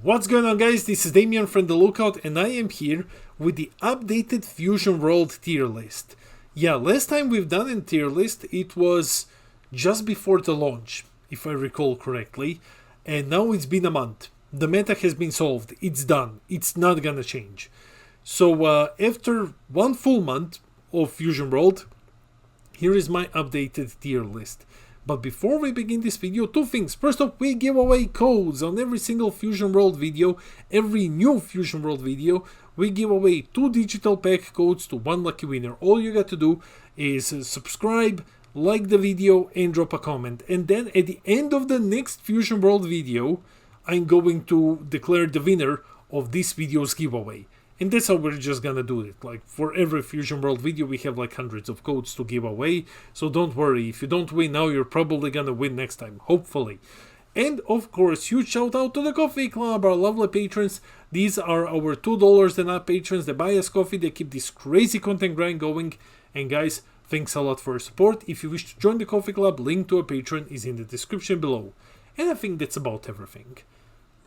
What's going on, guys? This is Demian from The Lookout, and I am here with the updated Fusion World tier list. Yeah, last time we've done a tier list, it was just before the launch, if I recall correctly, and now it's been a month. The meta has been solved, it's done, it's not gonna change. So after one full month of Fusion World, here is my updated tier list. But before we begin this video, two things. First off, we give away codes on every single Fusion World video. Every new Fusion World video, we give away 2 digital pack codes to 1 lucky winner. All you got to do is subscribe, like the video, and drop a comment. And then at the end of the next Fusion World video, I'm going to declare the winner of this video's giveaway. And that's how we're just gonna do it. Like, for every Fusion World video, we have like hundreds of codes to give away. So don't worry, if you don't win now, you're probably gonna win next time, hopefully. And of course, huge shout out to the Coffee Club, our lovely patrons. These are our $2 and up patrons that buy us coffee. They keep this crazy content grind going. And guys, thanks a lot for your support. If you wish to join the Coffee Club, link to a patron is in the description below. And I think that's about everything.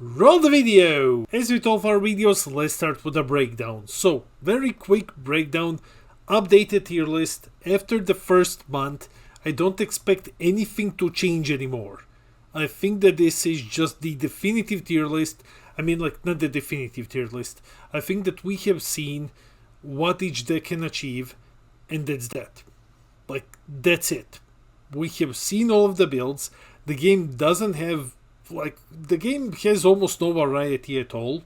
Roll the video! As with all of our videos, let's start with a breakdown. So, very quick breakdown, updated tier list. After the first month, I don't expect anything to change anymore. I think that this is just the definitive tier list. I mean, like, not the definitive tier list. I think that we have seen what each deck can achieve, and that's that. Like, that's it. We have seen all of the builds. The game doesn't have... the game has almost no variety at all.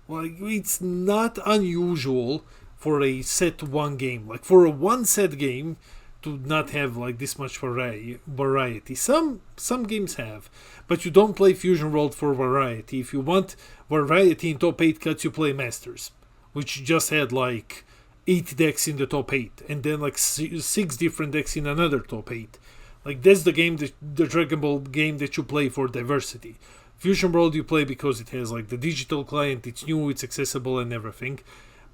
Like, it's not unusual for a set 1 game. Like, for a 1 set game to not have like this much variety. Some games have, but you don't play Fusion World for variety. If you want variety in top 8 cuts, you play Masters, which just had like 8 decks in the top 8, and then like 6 different decks in another top 8. Like, that's the game, the Dragon Ball game that you play for diversity. Fusion World you play because it has like the digital client, it's new, it's accessible and everything.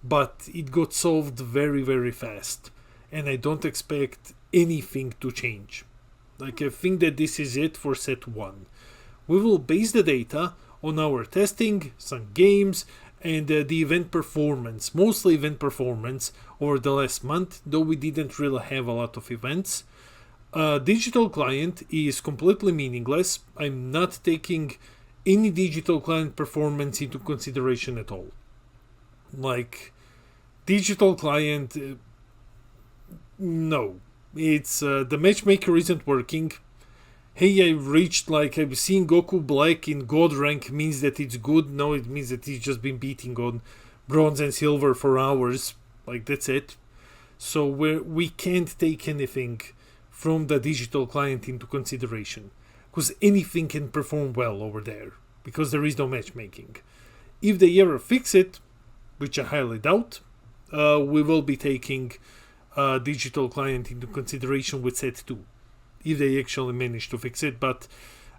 But it got solved very, very fast. And I don't expect anything to change. Like, I think that this is it for set 1. We will base the data on our testing, some games, and the event performance. Mostly event performance over the last month, though we didn't really have a lot of events. Digital client is completely meaningless. I'm not taking any digital client performance into consideration at all. Like, digital client, no. It's the matchmaker isn't working. Hey, I've seen Goku Black in God rank means that it's good. No, it means that he's just been beating on bronze and silver for hours. Like, that's it. So we can't take anything from the digital client into consideration, because anything can perform well over there, because there is no matchmaking. If they ever fix it, which I highly doubt, we will be taking digital client into consideration with set 2, if they actually manage to fix it, but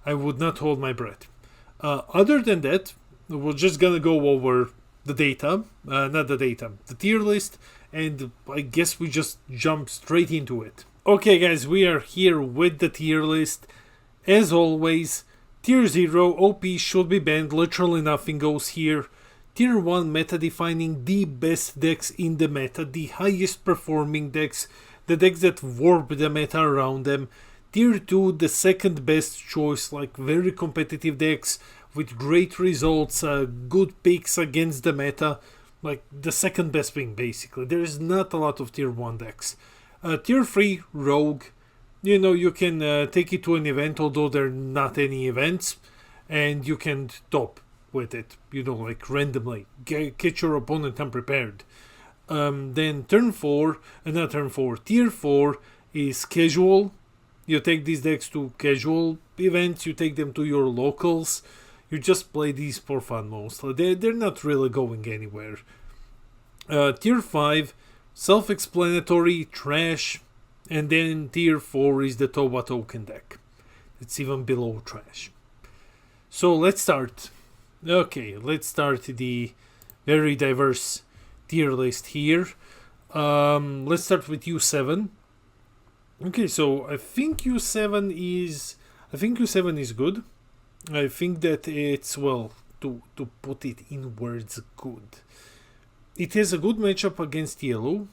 I would not hold my breath. Other than that, we're just gonna go over the data, the tier list, and I guess we just jump straight into it. Okay guys, we are here with the tier list. As always, tier 0 OP should be banned, literally nothing goes here. Tier 1 meta defining, the best decks in the meta, the highest performing decks, the decks that warp the meta around them. Tier 2, the second best choice, like very competitive decks with great results, good picks against the meta, like the second best thing basically. There is not a lot of tier 1 decks. Tier 3, Rogue. You know, you can take it to an event, although there are not any events, and you can top with it, you know, like randomly. Catch your opponent unprepared. Then Tier 4 is Casual. You take these decks to casual events, you take them to your locals. You just play these for fun mostly. They're not really going anywhere. Tier 5, self-explanatory, trash, and then tier 4 is the Towa token deck. It's even below trash. So let's start. Okay, let's start the very diverse tier list here. Let's start with U7. Okay, so I think U7 is good. I think that it's, well, to put it in words good. It has a good matchup against yellow,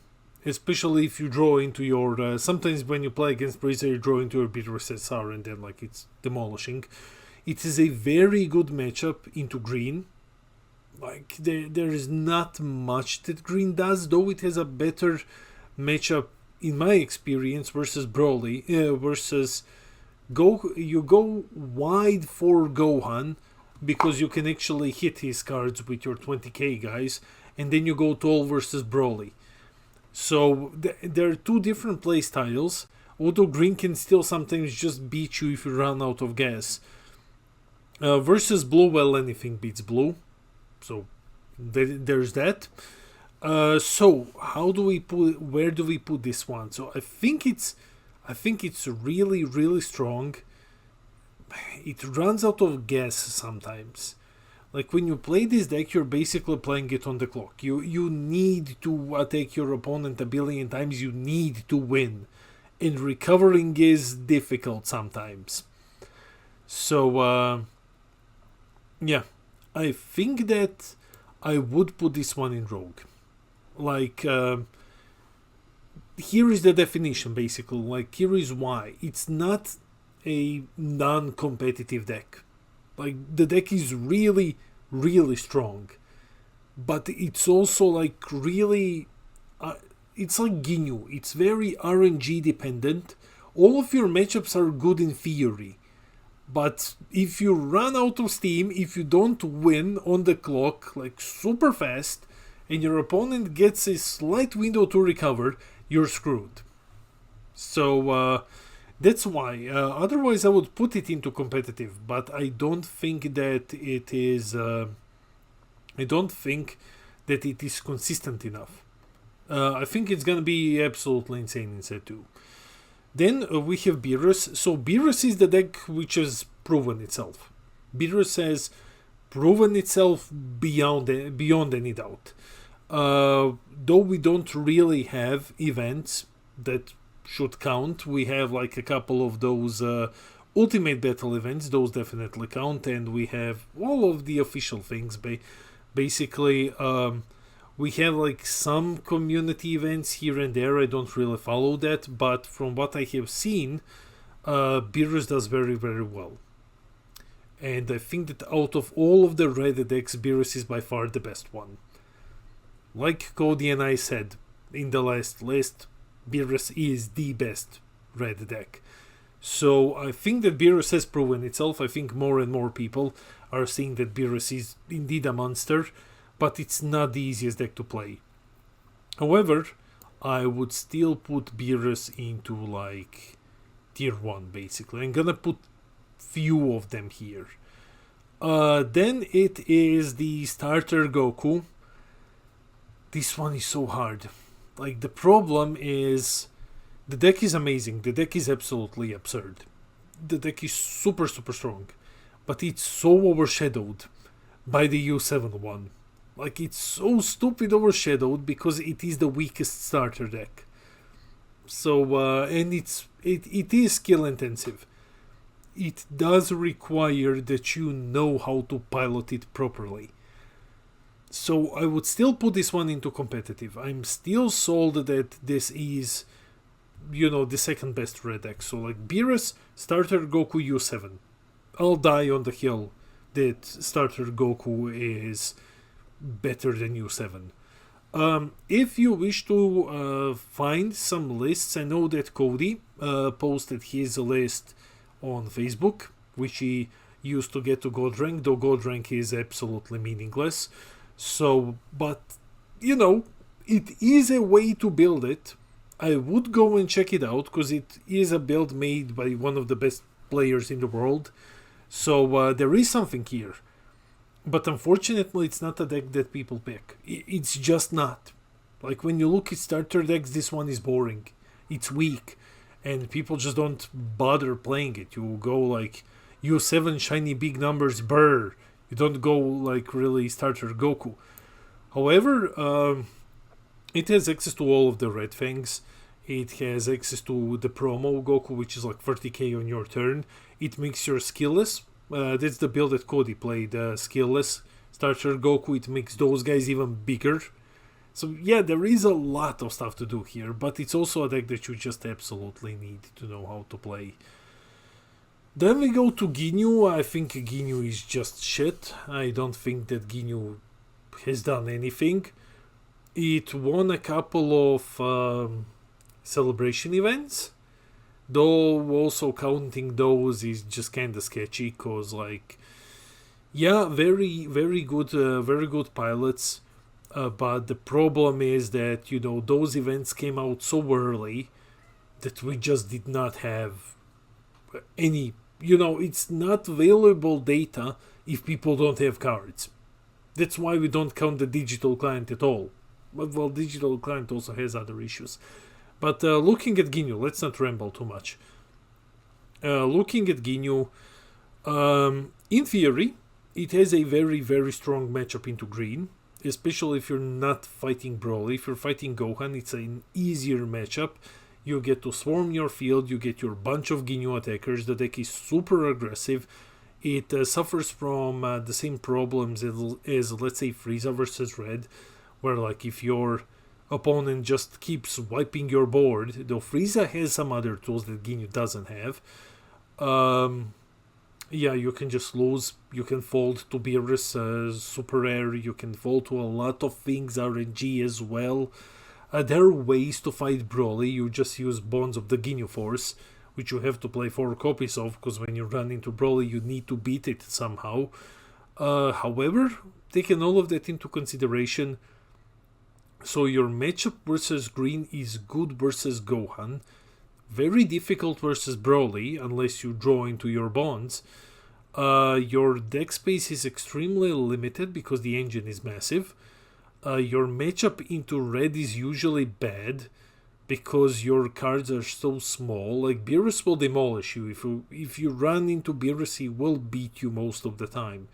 especially if you draw into your... sometimes when you play against Brazier, you draw into your Beerus SR and then like it's demolishing. It is a very good matchup into green. Like there is not much that green does, though it has a better matchup in my experience versus Broly, versus you go wide for Gohan because you can actually hit his cards with your 20k guys, and then you go tall versus Broly. So there are two different play styles, although green can still sometimes just beat you if you run out of gas. Versus blue, well, anything beats blue. So there's that. So where do we put this one? So I think it's really, really strong. It runs out of gas sometimes. Like when you play this deck, you're basically playing it on the clock. You need to attack your opponent a billion times. You need to win. And recovering is difficult sometimes. So, yeah. I think that I would put this one in Rogue. Like, here is the definition, basically. Like, here is why. It's not a non-competitive deck. Like, the deck is really, really strong. But it's also, like, really... it's like Ginyu. It's very RNG dependent. All of your matchups are good in theory. But if you run out of steam, if you don't win on the clock, like, super fast, and your opponent gets a slight window to recover, you're screwed. So, that's why. Otherwise, I would put it into competitive, but I don't think that it is. I don't think that it is consistent enough. I think it's gonna be absolutely insane in set 2. Then we have Beerus. So Beerus is the deck which has proven itself. Beerus has proven itself beyond any doubt. Though we don't really have events that should count. We have like a couple of those Ultimate Battle events. Those definitely count. And we have all of the official things. Basically, we have like some community events here and there. I don't really follow that, but from what I have seen, Beerus does very, very well. And I think that out of all of the red decks, Beerus is by far the best one. Like Cody and I said in the last list, Beerus is the best red deck. So I think that Beerus has proven itself. I think more and more people are seeing that Beerus is indeed a monster. But it's not the easiest deck to play. However, I would still put Beerus into like tier 1 basically. I'm gonna put few of them here. Then it is the starter Goku. This one is so hard. Like, the problem is the deck is amazing. The deck is absolutely absurd. The deck is super, super strong. But it's so overshadowed by the U7 one. Like, it's so stupid overshadowed because it is the weakest starter deck. So, and it is skill intensive. It does require that you know how to pilot it properly. So I would still put this one into competitive. I'm still sold that this is, the second best red deck. So like Beerus, starter Goku, U7. I'll die on the hill that starter Goku is better than U7. If you wish to find some lists, I know that Cody posted his list on Facebook, which he used to get to God rank, though God rank is absolutely meaningless. So, but, it is a way to build it. I would go and check it out, because it is a build made by one of the best players in the world. So, there is something here. But unfortunately, it's not a deck that people pick. It's just not. Like, when you look at starter decks, this one is boring. It's weak. And people just don't bother playing it. You go like U7 shiny big numbers, brr. You don't go like really starter Goku. However, it has access to all of the red fangs. It has access to the promo Goku, which is like 30k on your turn. It makes your skillless That's the build that Cody played, skillless. Starter Goku, it makes those guys even bigger. So yeah, there is a lot of stuff to do here, but it's also a deck that you just absolutely need to know how to play. Then we go to Ginyu. I think Ginyu is just shit. I don't think that Ginyu has done anything. It won a couple of celebration events, though also counting those is just kind of sketchy, cause like, yeah, very good pilots, but the problem is that those events came out so early that we just did not have any. It's not valuable data if people don't have cards. That's why we don't count the digital client at all. But well, digital client also has other issues. But looking at Ginyu, let's not ramble too much. Looking at Ginyu, in theory, it has a very strong matchup into green, especially if you're not fighting Broly. If you're fighting Gohan, it's an easier matchup. You get to swarm your field, you get your bunch of Ginyu attackers. The deck is super aggressive. It suffers from the same problems as, let's say, Frieza versus Red, where like if your opponent just keeps wiping your board, though Frieza has some other tools that Ginyu doesn't have. Yeah, you can just lose. You can fold to Beerus Super Rare. You can fold to a lot of things, RNG as well. There are ways to fight Broly. You just use Bonds of the Ginyu Force, which you have to play 4 copies of, because when you run into Broly, you need to beat it somehow. However, taking all of that into consideration, so your matchup versus green is good versus Gohan, very difficult versus Broly, unless you draw into your bonds. Your deck space is extremely limited because the engine is massive. Your matchup into red is usually bad because your cards are so small. Like Beerus will demolish you. If you run into Beerus, he will beat you most of the time.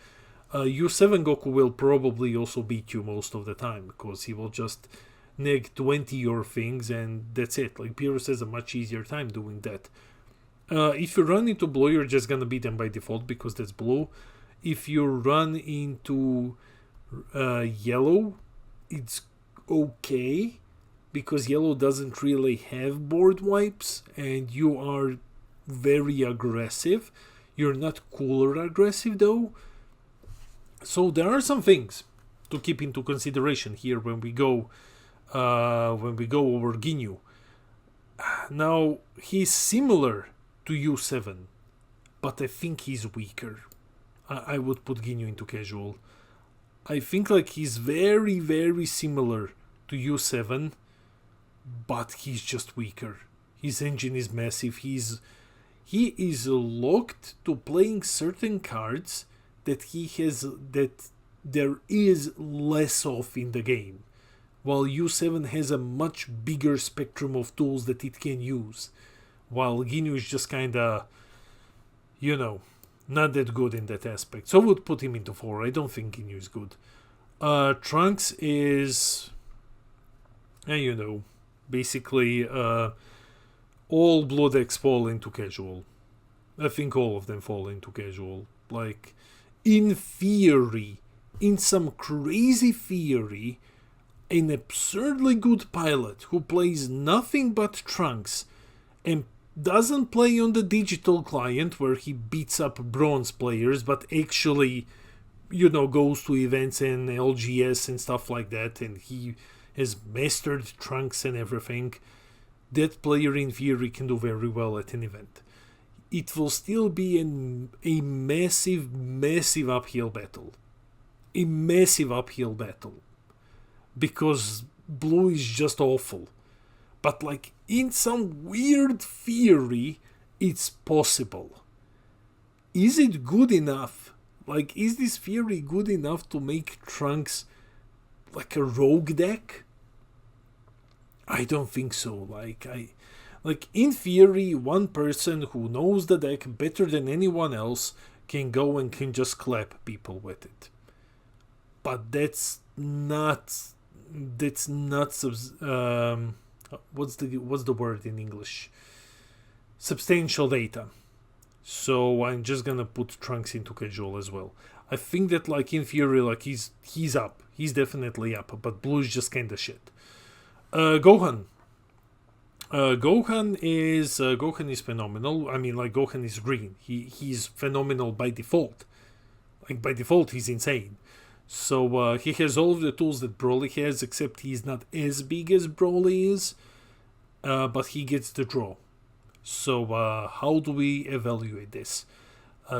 U7 Goku will probably also beat you most of the time because he will just neg 20 your things and that's it. Like Beerus has a much easier time doing that. If you run into blue, you're just gonna beat them by default because that's blue. If you run into yellow, it's okay because yellow doesn't really have board wipes and you are very aggressive. You're not cooler aggressive though. So there are some things to keep into consideration here when we go over Ginyu. Now he's similar to U7, but I think he's weaker. I would put Ginyu into casual. I think like he's very similar to U7, but he's just weaker. His engine is massive. He is locked to playing certain cards that there is less of in the game, while U7 has a much bigger spectrum of tools that it can use, while Ginyu is just kinda, not that good in that aspect. So I would put him into 4. I don't think Ginyu is good. Trunks is, basically all blue decks fall into casual. I think all of them fall into casual. Like, in theory, in some crazy theory, an absurdly good pilot who plays nothing but Trunks and doesn't play on the digital client where he beats up bronze players, but actually, goes to events and LGS and stuff like that, and he has mastered Trunks and everything, that player in theory can do very well at an event. It will still be a massive uphill battle. A massive uphill battle. Because blue is just awful. But like in some weird theory, it's possible. Is it good enough? Like, is this theory good enough to make Trunks like a rogue deck? I don't think so. Like in theory, one person who knows the deck better than anyone else can go and can just clap people with it. But that's not what's the word in English? Substantial data. So I'm just gonna put Trunks into casual as well. I think that like in theory, like he's up. He's definitely up, but blue is just kinda shit. Gohan. Gohan is phenomenal. I mean, like Gohan is green. He's phenomenal by default. Like by default, he's insane. So he has all of the tools that Broly has, except he's not as big as Broly is. But he gets the draw. So how do we evaluate this?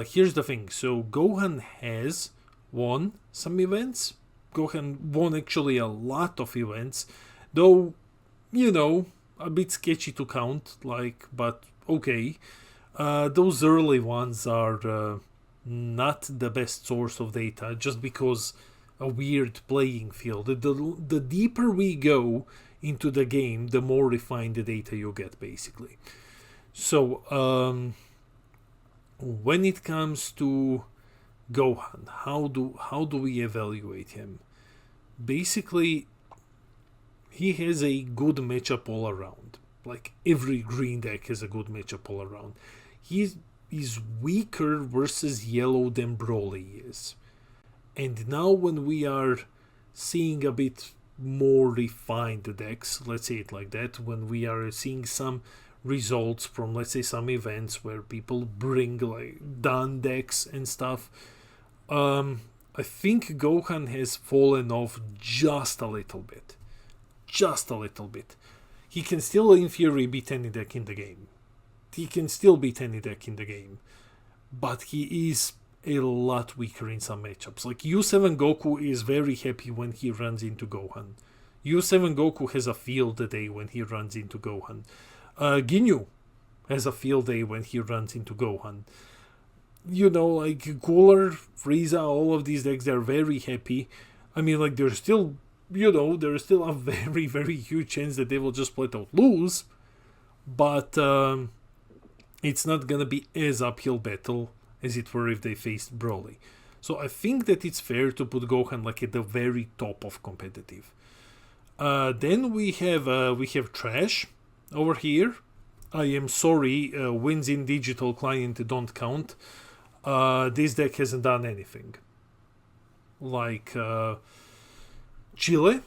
Here's the thing. So Gohan has won some events. Gohan won actually a lot of events, though, you know, a bit sketchy to count. Like, but okay. Those early ones are not the best source of data, just because a weird playing field. The deeper we go into the game, the more refined the data you get, basically. So when it comes to Gohan, how do we evaluate him? Basically, he has a good matchup all around. Like every green deck has a good matchup all around. He's weaker versus yellow than Broly is. And now when we are seeing a bit more refined decks, let's say it like that, when we are seeing some results from, let's say, some events where people bring like done decks and stuff, I think Gohan has fallen off just a little bit. Just a little bit. He can still, in theory, beat any deck in the game. He can still beat any deck in the game. But he is a lot weaker in some matchups. Like U7 Goku is very happy when he runs into Gohan. U7 Goku has a field day when he runs into Gohan. Ginyu has a field day when he runs into Gohan. You know, like Cooler, Frieza, all of these decks, they're very happy. I mean, like, there's still, you know, there's still a very, very huge chance that they will just flat out lose. But it's not gonna be as uphill battle as it were if they faced Broly. So I think that it's fair to put Gohan like at the very top of competitive. Then we have Trash over here. I am sorry, wins in digital client don't count. This deck hasn't done anything. Like Chile,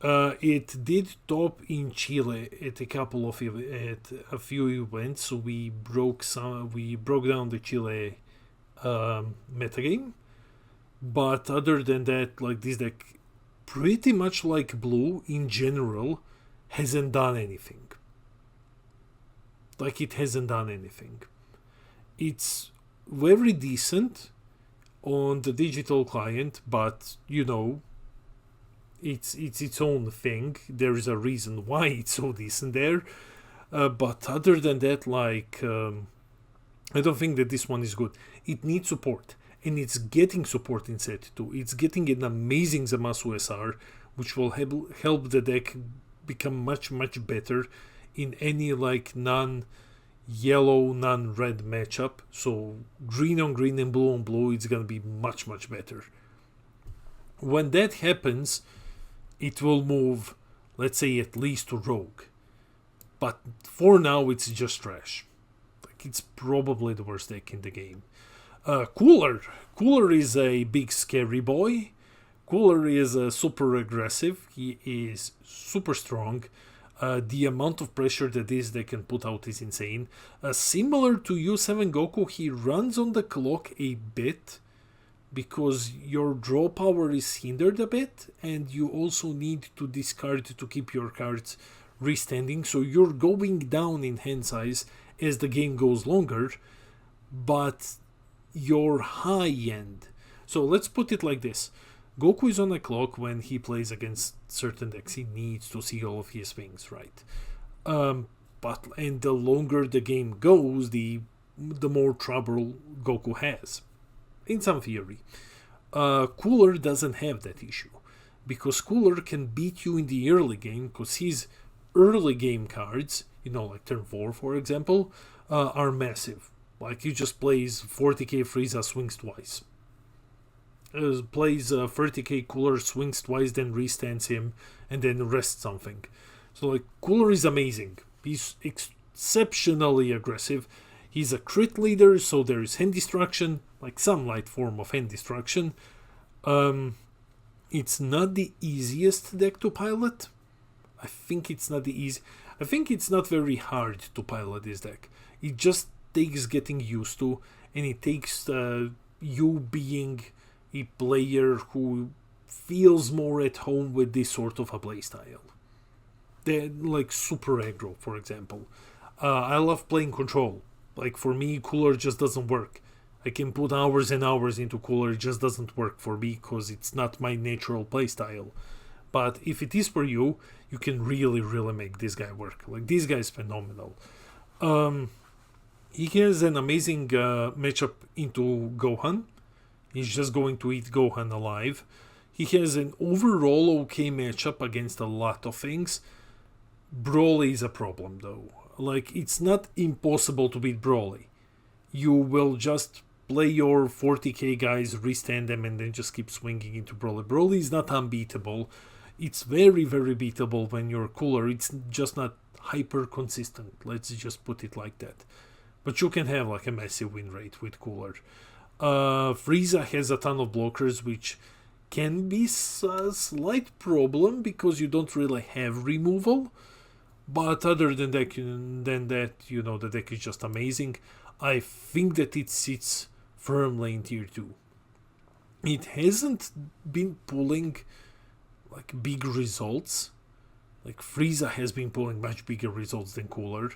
it did top in Chile at a few events. So we broke down the Chile metagame. But other than that, like this deck, pretty much like Blue in general, hasn't done anything. Like it hasn't done anything. It's very decent on the digital client, but you know, it's its own thing. There is a reason why it's so decent there. But other than that, like I don't think that this one is good. It needs support, and it's getting support in set 2. It's getting an amazing Zamasu SR, which will help the deck become much, much better in any like non-yellow, non-red matchup. So green on green and blue on blue, it's gonna be much, much better. When that happens, it will move, let's say, at least to Rogue. But for now, it's just Trash. Like it's probably the worst deck in the game. Cooler is a big scary boy. Cooler is super aggressive. He is super strong. The amount of pressure that this deck can put out is insane. Similar to U7 Goku, he runs on the clock a bit because your draw power is hindered a bit, and you also need to discard to keep your cards restanding. So you're going down in hand size as the game goes longer, but your high end. So let's put it like this. Goku is on a clock when he plays against certain decks. He needs to see all of his things, right? But the longer the game goes, the more trouble Goku has. In some theory. Cooler doesn't have that issue. Because Cooler can beat you in the early game because his early game cards, you know, like turn 4 for example, are massive. Like he just plays 40k Frieza, swings twice. Plays 30k Cooler, swings twice, then restands him, and then rests something. So like Cooler is amazing. He's exceptionally aggressive. He's a crit leader, so there is hand destruction, like some light form of hand destruction. It's not the easiest deck to pilot. I think it's not very hard to pilot this deck. It just takes getting used to, and it takes you being a player who feels more at home with this sort of a playstyle. Like super aggro, for example. I love playing control. Like for me, cooler just doesn't work. I can put hours and hours into cooler, it just doesn't work for me because it's not my natural playstyle. But if it is for you, you can really, really make this guy work. Like, this guy is phenomenal. He has an amazing matchup into Gohan. He's just going to eat Gohan alive. He has an overall okay matchup against a lot of things. Broly is a problem, though. Like, it's not impossible to beat Broly. You will just play your 40k guys, restand them, and then just keep swinging into Broly. Broly is not unbeatable. It's very, very beatable when you're cooler. It's just not hyper consistent. Let's just put it like that. But you can have like a massive win rate with cooler. Frieza has a ton of blockers, which can be a slight problem because you don't really have removal. But other than that, the deck is just amazing. I think that it sits firmly in tier 2. It hasn't been pulling like big results. Like Frieza has been pulling much bigger results than Cooler,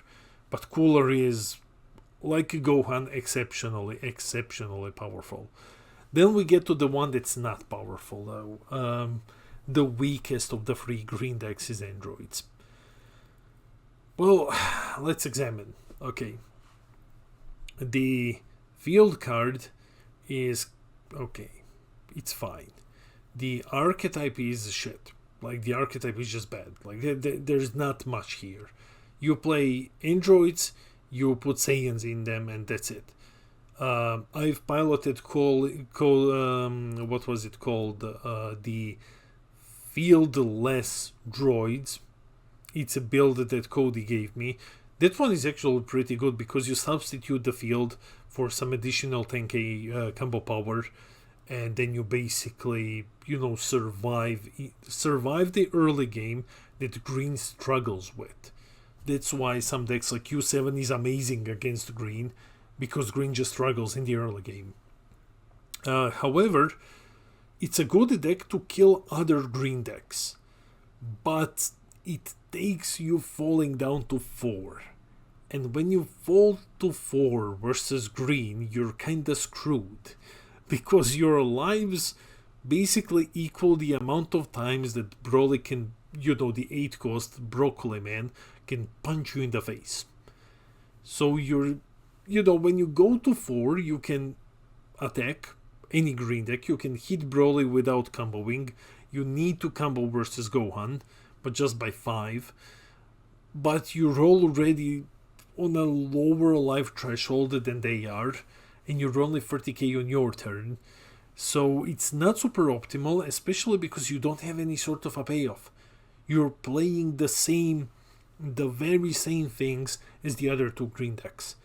but Cooler is, like Gohan, exceptionally powerful. Then we get to the one that's not powerful though. The weakest of the 3 green decks is androids. Well, let's examine. Okay. The field card is okay. It's fine. The archetype is shit. Like, the archetype is just bad. Like, there's not much here. You play androids, you put Saiyans in them, and that's it. I've piloted what was it called? The fieldless droids. It's a build that Cody gave me. That one is actually pretty good because you substitute the field for some additional 10k combo power, and then you basically, survive the early game that green struggles with. That's why some decks like Q7 is amazing against green, because green just struggles in the early game. However, it's a good deck to kill other green decks, but it takes you falling down to 4. And when you fall to 4 versus green, you're kinda screwed, because your lives basically equal the amount of times that Broly can, the 8 cost Broccoli Man can punch you in the face. So when you go to 4, you can attack any green deck, you can hit Broly without comboing. You need to combo versus Gohan, but just by 5. But you're already on a lower life threshold than they are, and you're only 30k on your turn. So it's not super optimal, especially because you don't have any sort of a payoff. You're playing the very same things as the other 2 green decks.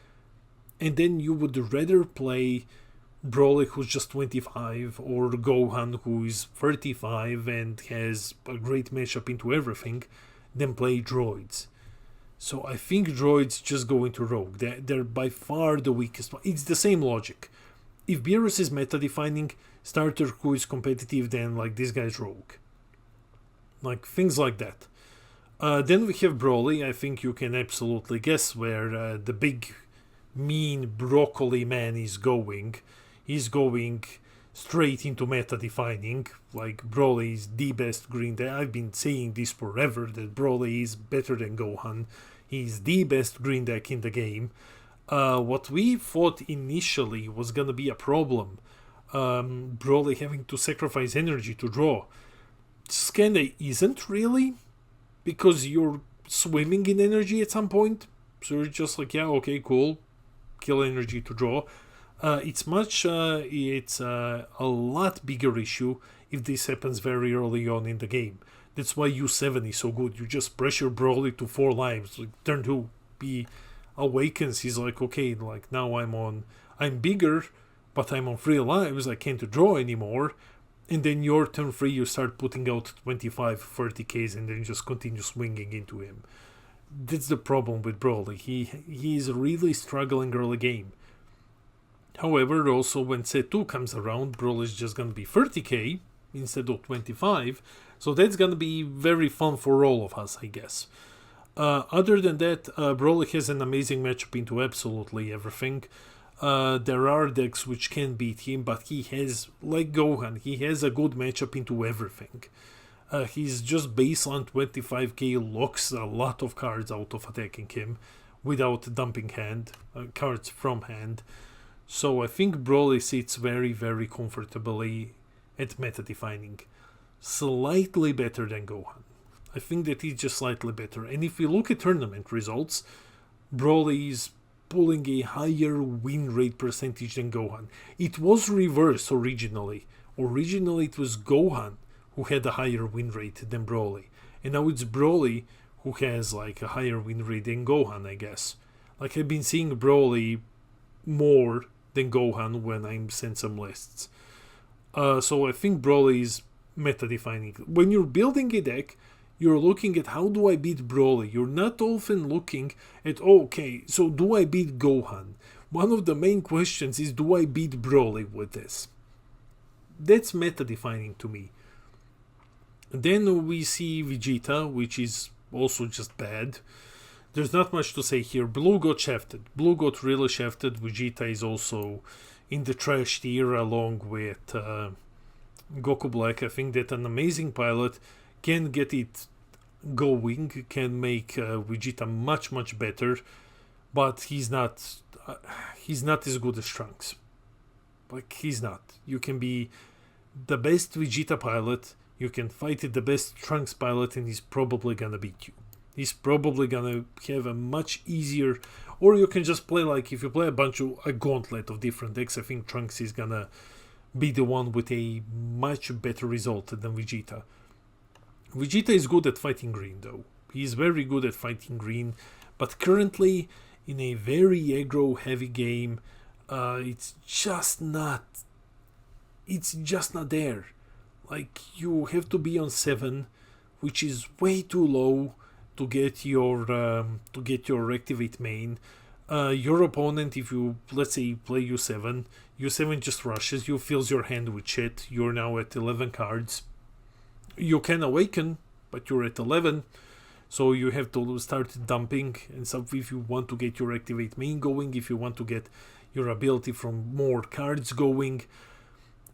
And then you would rather play Broly, who's just 25, or Gohan, who is 35 and has a great matchup into everything, than play droids. So I think droids just go into rogue. They're by far the weakest one. It's the same logic. If Beerus is meta defining, starter who is competitive, then like this guy's rogue. Like things like that. Then we have Broly. I think you can absolutely guess where the big mean broccoli man is going. He's going straight into meta defining. Like, Broly is the best green deck. I've been saying this forever, that Broly is better than Gohan. He's the best green deck in the game. What we thought initially was gonna be a problem, Broly having to sacrifice energy to draw, just kinda isn't really, because you're swimming in energy at some point. So you're just like, yeah, okay, cool, kill energy to draw. It's a lot bigger issue if this happens very early on in the game. That's why U7 is so good. You just pressure Broly to 4 lives, like turn 2, be awakens, he's like, okay, like now I'm bigger, but I'm on 3 lives, I can't draw anymore. And then your turn 3, you start putting out 25, 30Ks and then just continue swinging into him. That's the problem with Broly. He's really struggling early game. However, also when set 2 comes around, Broly is just going to be 30k instead of 25. So that's going to be very fun for all of us, I guess. Other than that, Broly has an amazing matchup into absolutely everything. There are decks which can beat him, but he has, like Gohan, he has a good matchup into everything. He's just baseline 25k locks a lot of cards out of attacking him without dumping cards from hand. So I think Broly sits very, very comfortably at meta defining. Slightly better than Gohan. I think that he's just slightly better. And if we look at tournament results, Broly is pulling a higher win rate percentage than Gohan. It was reversed originally. Originally it was Gohan who had a higher win rate than Broly. And now it's Broly who has like a higher win rate than Gohan, I guess. Like I've been seeing Broly more than Gohan when I'm sent some lists. So I think Broly is meta defining. When you're building a deck, you're looking at how do I beat Broly. You're not often looking at, okay, so do I beat Gohan? One of the main questions is, do I beat Broly with this? That's meta defining to me. Then we see Vegeta, which is also just bad. There's not much to say here. Blue got shafted. Blue got really shafted. Vegeta is also in the trash tier along with Goku Black. I think that an amazing pilot can get it going, can make Vegeta much, much better, but he's not as good as Trunks. Like, he's not. You can be the best Vegeta pilot, you can fight the best Trunks pilot, and he's probably gonna beat you. He's probably gonna have a much easier, or you can just play, like, if you play a gauntlet of different decks, I think Trunks is gonna be the one with a much better result than Vegeta. Vegeta is good at fighting green though. He's very good at fighting green, but currently in a very aggro heavy game, it's just not there. Like, you have to be on 7, which is way too low to get your activate main. Your opponent, if you, let's say, play U7 just rushes you, fills your hand with shit. You're now at 11 cards. You can awaken, but you're at 11, so you have to start dumping and stuff if you want to get your activate main going, if you want to get your ability from more cards going.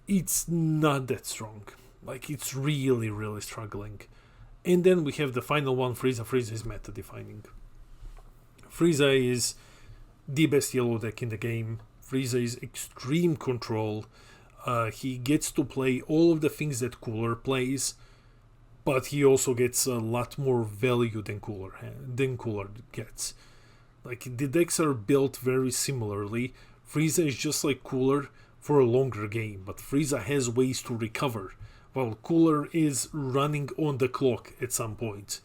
It's not that strong. Like, it's really, really struggling. And then we have the final one, Frieza. Frieza is meta defining. Frieza is the best yellow deck in the game. Frieza is extreme control. He gets to play all of the things that Cooler plays, but he also gets a lot more value than Cooler gets. Like, the decks are built very similarly. Frieza is just like Cooler for a longer game, but Frieza has ways to recover, while Cooler is running on the clock at some point,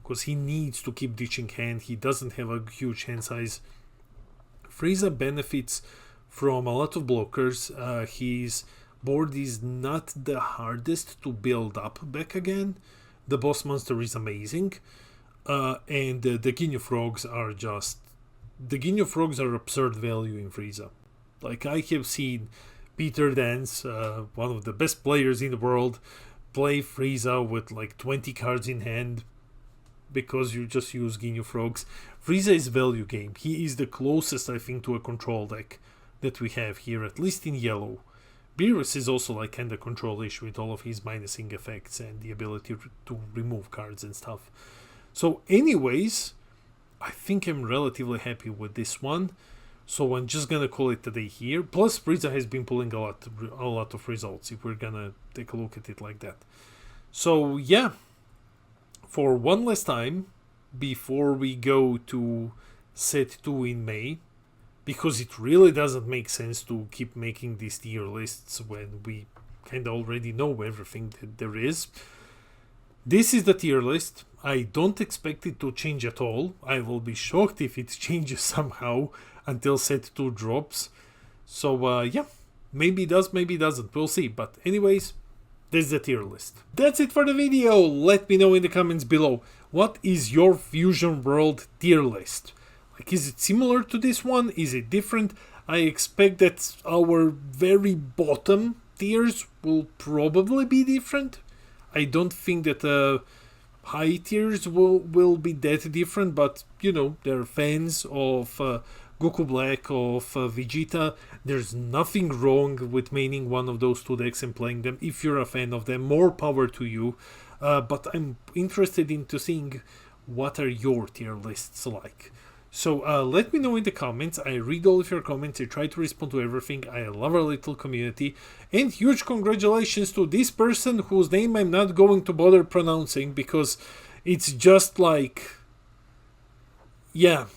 because he needs to keep ditching hand. He doesn't have a huge hand size. Frieza benefits from a lot of blockers. His board is not the hardest to build up back again. The boss monster is amazing. And the Ginyu Frogs are absurd value in Frieza. Like, I have seen Peter Dance, one of the best players in the world, play Frieza with like 20 cards in hand because you just use Ginyu Frogs. Frieza is value game. He is the closest, I think, to a control deck that we have here, at least in yellow. Beerus is also like kinda control-ish with all of his minusing effects and the ability to remove cards and stuff. So anyways, I think I'm relatively happy with this one. So I'm just gonna call it a day here. Plus, Frieza has been pulling a lot of results, if we're gonna take a look at it like that. So yeah, for one last time, before we go to set 2 in May, because it really doesn't make sense to keep making these tier lists when we kinda already know everything that there is. This is the tier list. I don't expect it to change at all. I will be shocked if it changes somehow until set 2 drops. So yeah, maybe it does, maybe it doesn't. We'll see. But anyways, this is the tier list. That's it for the video. Let me know in the comments below. What is your Fusion World tier list? Like, is it similar to this one? Is it different? I expect that our very bottom tiers will probably be different. I don't think that high tiers will be that different, but you know, they're fans of Goku Black, of Vegeta. There's nothing wrong with maining one of those two decks and playing them. If you're a fan of them, more power to you. But I'm interested into seeing what are your tier lists like. So let me know in the comments. I read all of your comments. I try to respond to everything. I love our little community. And huge congratulations to this person whose name I'm not going to bother pronouncing because it's just like... Yeah,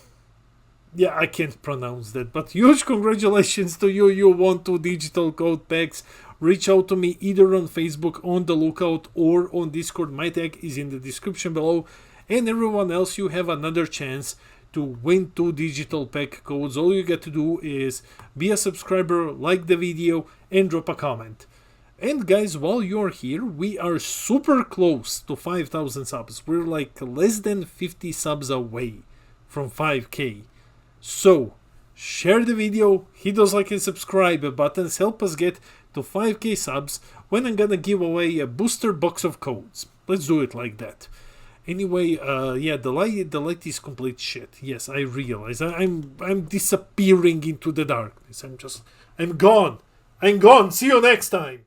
I can't pronounce that. But huge congratulations to you. You won 2 digital code packs. Reach out to me either on Facebook, on the Lookout, or on Discord. My tag is in the description below. And everyone else, you have another chance to win 2 digital pack codes. All you got to do is be a subscriber, like the video, and drop a comment. And guys, while you're here, we are super close to 5,000 subs. We're like less than 50 subs away from 5k. So share the video, hit those like and subscribe buttons, help us get to 5k subs when I'm gonna give away a booster box of codes. Let's do it like that. Anyway, yeah, the light is complete shit. Yes, I realize. I'm disappearing into the darkness. I'm gone. See you next time.